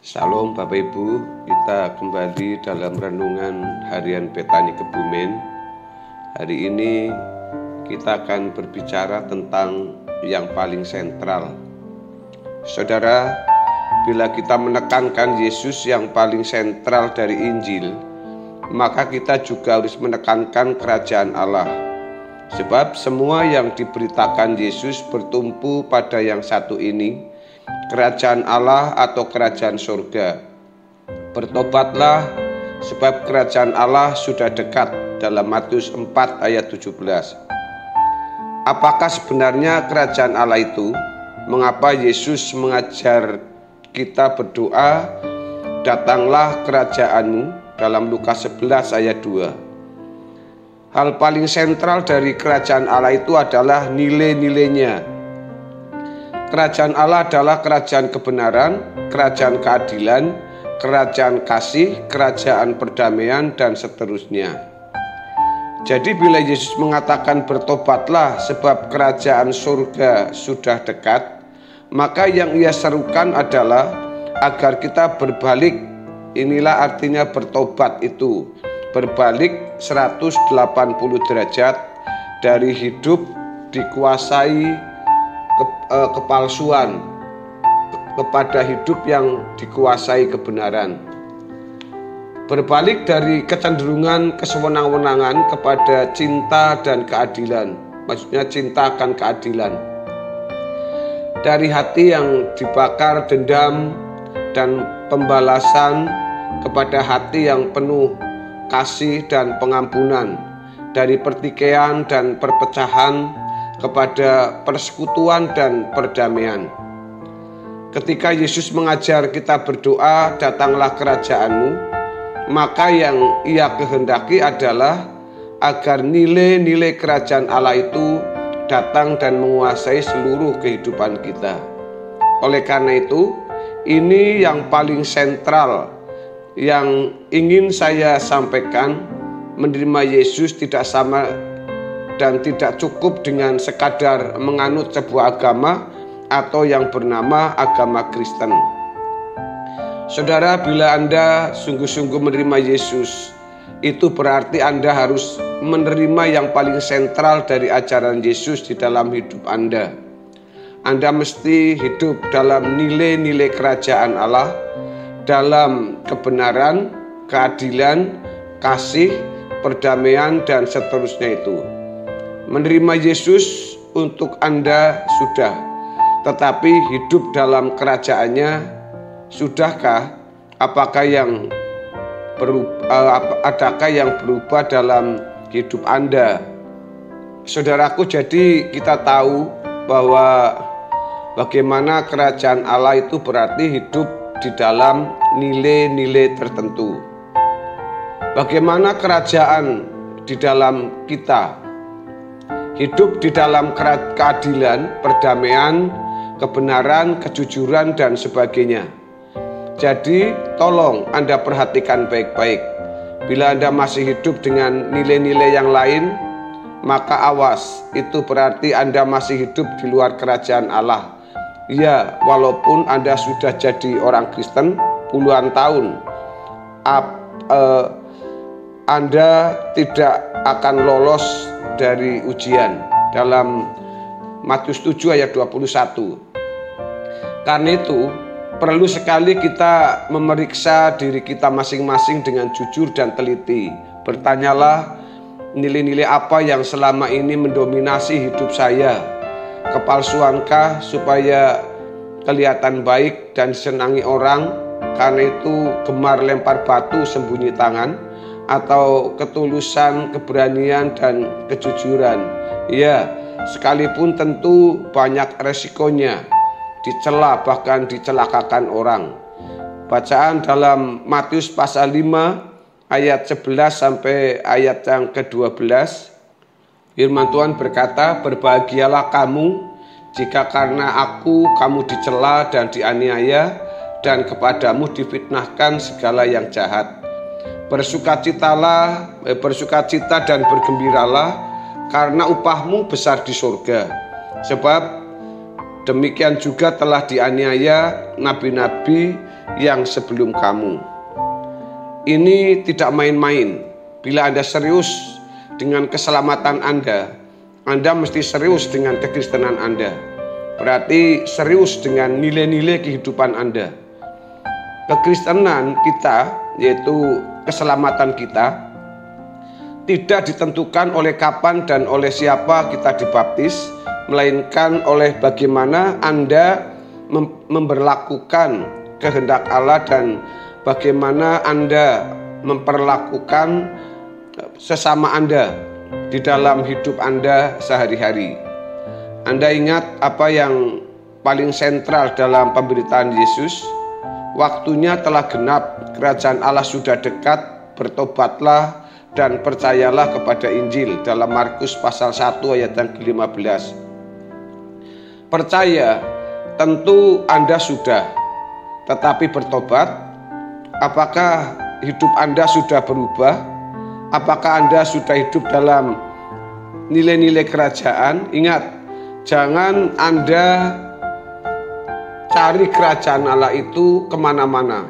Salam Bapak Ibu, kita kembali dalam renungan harian Betani Kebumen. Hari ini kita akan berbicara tentang yang paling sentral. Saudara, bila kita menekankan Yesus yang paling sentral dari Injil, maka kita juga harus menekankan kerajaan Allah. Sebab semua yang diberitakan Yesus bertumpu pada yang satu ini, kerajaan Allah atau kerajaan surga. Bertobatlah sebab kerajaan Allah sudah dekat, dalam Matius 4 ayat 17. Apakah sebenarnya kerajaan Allah itu? Mengapa Yesus mengajar kita berdoa, datanglah kerajaanmu, dalam Lukas 11 ayat 2. Hal paling sentral dari kerajaan Allah itu adalah nilai-nilainya. Kerajaan Allah adalah kerajaan kebenaran, kerajaan keadilan, kerajaan kasih, kerajaan perdamaian, dan seterusnya. Jadi bila Yesus mengatakan bertobatlah sebab kerajaan surga sudah dekat, maka yang ia serukan adalah agar kita berbalik. Inilah artinya bertobat itu, berbalik 180 derajat dari hidup dikuasai kepalsuan kepada hidup yang dikuasai kebenaran. Berbalik dari kecenderungan kesewenang-wenangan kepada cinta dan keadilan. Maksudnya cinta akan keadilan. Dari hati yang dibakar dendam dan pembalasan kepada hati yang penuh kasih dan pengampunan. Dari pertikaian dan perpecahan kepada persekutuan dan perdamaian. Ketika Yesus mengajar kita berdoa, datanglah kerajaanmu, maka yang ia kehendaki adalah agar nilai-nilai kerajaan Allah itu datang dan menguasai seluruh kehidupan kita. Oleh karena itu, ini yang paling sentral yang ingin saya sampaikan. Menerima Yesus tidak sama dan tidak cukup dengan sekadar menganut sebuah agama atau yang bernama agama Kristen. Saudara, bila Anda sungguh-sungguh menerima Yesus, itu berarti Anda harus menerima yang paling sentral dari ajaran Yesus di dalam hidup Anda. Anda mesti hidup dalam nilai-nilai kerajaan Allah, dalam kebenaran, keadilan, kasih, perdamaian, dan seterusnya itu. Menerima Yesus untuk Anda sudah, tetapi hidup dalam kerajaannya sudahkah? Adakah yang berubah dalam hidup Anda? Saudaraku, jadi kita tahu bahwa bagaimana kerajaan Allah itu berarti hidup di dalam nilai-nilai tertentu. Bagaimana kerajaan di dalam kita? Hidup di dalam keadilan, perdamaian, kebenaran, kejujuran, dan sebagainya. Jadi tolong Anda perhatikan baik-baik. Bila Anda masih hidup dengan nilai-nilai yang lain, maka awas, itu berarti Anda masih hidup di luar kerajaan Allah. Ya, walaupun Anda sudah jadi orang Kristen puluhan tahun, Anda tidak akan lolos dari ujian, dalam Matius 7 ayat 21. Karena itu perlu sekali kita memeriksa diri kita masing-masing dengan jujur dan teliti. Bertanyalah, nilai-nilai apa yang selama ini mendominasi hidup saya? Kepalsuankah supaya kelihatan baik dan disenangi orang? Karena itu gemar lempar batu sembunyi tangan? Atau ketulusan, keberanian, dan kejujuran? Ya, sekalipun tentu banyak resikonya, dicela bahkan dicelakakan orang. Bacaan dalam Matius pasal 5 ayat 11 sampai ayat yang ke-12. Firman Tuhan berkata, berbahagialah kamu jika karena aku kamu dicela dan dianiaya dan kepadamu difitnahkan segala yang jahat. Bersukacita dan bergembiralah, karena upahmu besar di surga. Sebab Demikian juga telah dianiaya nabi-nabi yang sebelum kamu. Ini tidak main-main. Bila Anda serius dengan keselamatan Anda mesti serius dengan kekristenan Anda. Berarti serius dengan nilai-nilai kehidupan Anda. Kekristenan kita, yaitu keselamatan kita, tidak ditentukan oleh kapan dan oleh siapa kita dibaptis, melainkan oleh bagaimana Anda memberlakukan kehendak Allah dan bagaimana Anda memperlakukan sesama Anda di dalam hidup Anda sehari-hari. Anda ingat apa yang paling sentral dalam pemberitaan Yesus? Waktunya telah genap, kerajaan Allah sudah dekat, bertobatlah dan percayalah kepada Injil, dalam Markus pasal 1 ayat yang ke-15. Percaya, tentu Anda sudah, tetapi bertobat, apakah hidup Anda sudah berubah? Apakah Anda sudah hidup dalam nilai-nilai kerajaan? Ingat, jangan Anda cari kerajaan Allah itu kemana-mana.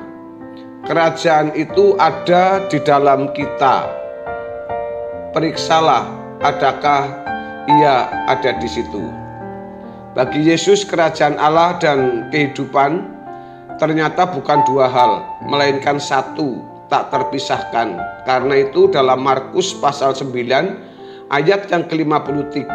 Kerajaan itu ada di dalam kita. Periksalah, adakah ia ada di situ. Bagi Yesus, kerajaan Allah dan kehidupan ternyata bukan dua hal, melainkan satu, tak terpisahkan. Karena itu dalam Markus pasal 9 ayat yang ke-53,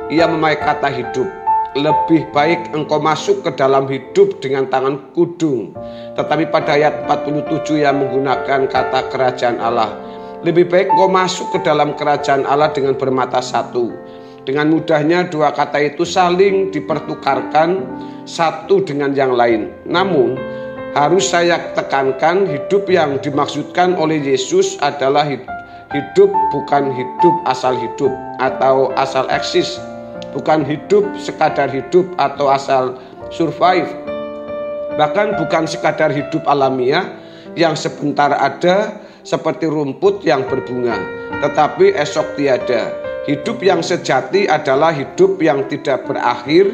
ia memakai kata hidup. Lebih baik engkau masuk ke dalam hidup dengan tangan kudung. Tetapi pada ayat 47 yang menggunakan kata kerajaan Allah. Lebih baik engkau masuk ke dalam kerajaan Allah dengan bermata satu. Dengan mudahnya dua kata itu saling dipertukarkan satu dengan yang lain. Namun harus saya tekankan, hidup yang dimaksudkan oleh Yesus adalah hidup bukan hidup asal hidup atau asal eksis. Bukan hidup sekadar hidup atau asal survive. Bahkan bukan sekadar hidup alamiah yang sebentar ada seperti rumput yang berbunga, tetapi esok tiada. Hidup yang sejati adalah hidup yang tidak berakhir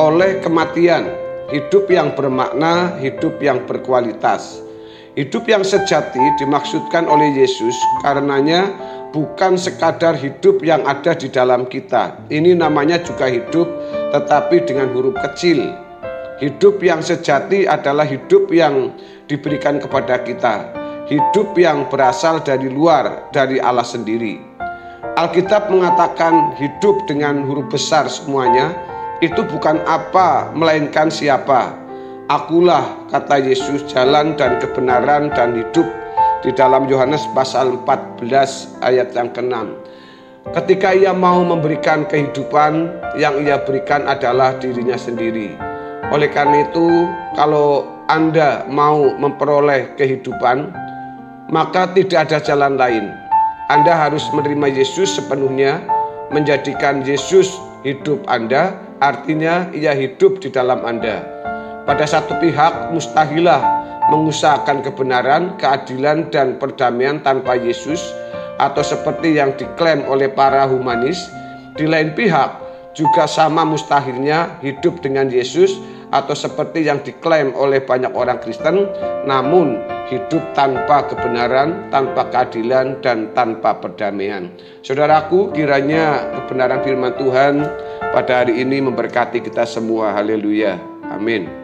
oleh kematian. Hidup yang bermakna, hidup yang berkualitas. Hidup yang sejati dimaksudkan oleh Yesus karenanya bukan sekadar hidup yang ada di dalam kita. Ini namanya juga hidup, tetapi dengan huruf kecil. Hidup yang sejati adalah hidup yang diberikan kepada kita. Hidup yang berasal dari luar, dari Allah sendiri. Alkitab mengatakan hidup dengan huruf besar semuanya. Itu bukan apa, melainkan siapa. Akulah, kata Yesus, jalan dan kebenaran dan hidup. Di dalam Yohanes pasal 14 ayat yang ke-6. Ketika ia mau memberikan kehidupan, yang ia berikan adalah dirinya sendiri. Oleh karena itu, kalau Anda mau memperoleh kehidupan, maka tidak ada jalan lain. Anda harus menerima Yesus sepenuhnya, menjadikan Yesus hidup Anda, artinya ia hidup di dalam Anda. Pada satu pihak, mustahilah mengusahakan kebenaran, keadilan, dan perdamaian tanpa Yesus, atau seperti yang diklaim oleh para humanis. Di lain pihak, juga sama mustahilnya hidup dengan Yesus, atau seperti yang diklaim oleh banyak orang Kristen, namun hidup tanpa kebenaran, tanpa keadilan, dan tanpa perdamaian. Saudaraku, kiranya kebenaran firman Tuhan pada hari ini memberkati kita semua. Haleluya. Amin.